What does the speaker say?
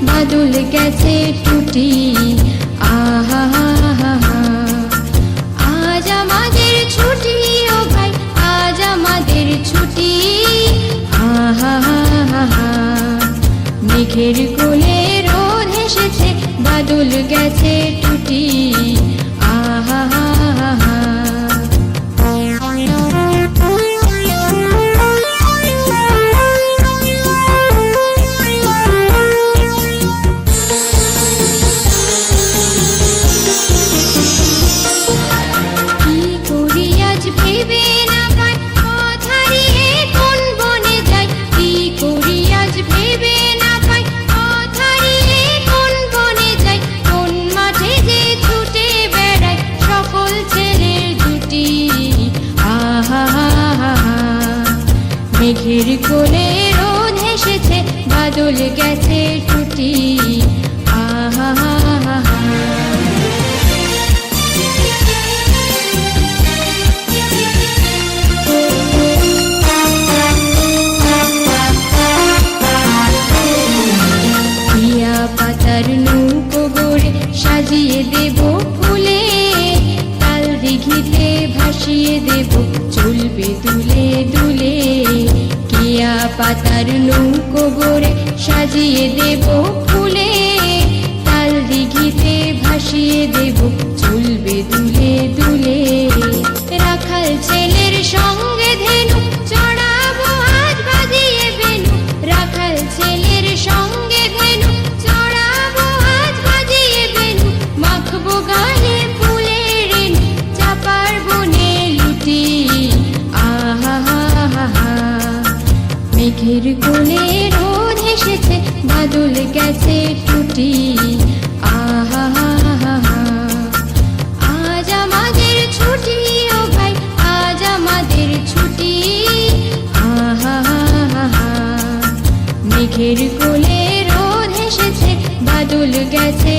বাদল গেছে টুটি। আহা আজ আমাদের ছুটি ও ভাই, আজ আমাদের ছুটি। আহা মেঘের কোলে রোদ হেসেছে, বাদল গেছে টুটি। আহা মেঘের কোলে রোদ হেসেছে, বাদল গেছে টুটি। আহা টিয়া পাতার নৌকো গড়ে সাজিয়ে দেব ফুলে, তাল দিঘিতে ভাসিয়ে দেব চলবে দুলে দুলে। টিয়া পাতার নৌকো গড়ে সাজিয়ে দেব ফুলে, তাল দিঘিতে ভাসিয়ে দেব চলবে দুলে দুলে। রাখাল ছেলের সঙ্গে ধেনু চড়াবো আজ বাজিয়ে বেনু, রাখাল ছেলের সঙ্গে ধেনু চড়াবো আজ বাজিয়ে বেনু। মাখবো গায়ে ফুলের রেণু, চাপার বনে লুটি। আহা মেঘের কোলে রোদ হেসেছে, বাদল গেছে টুটি। আহা আজ আমাদের ছুটি ও ভাই, আজ আমাদের ছুটি। আহা মেঘের কোলে রোদ হেসেছে, বাদল গেছে।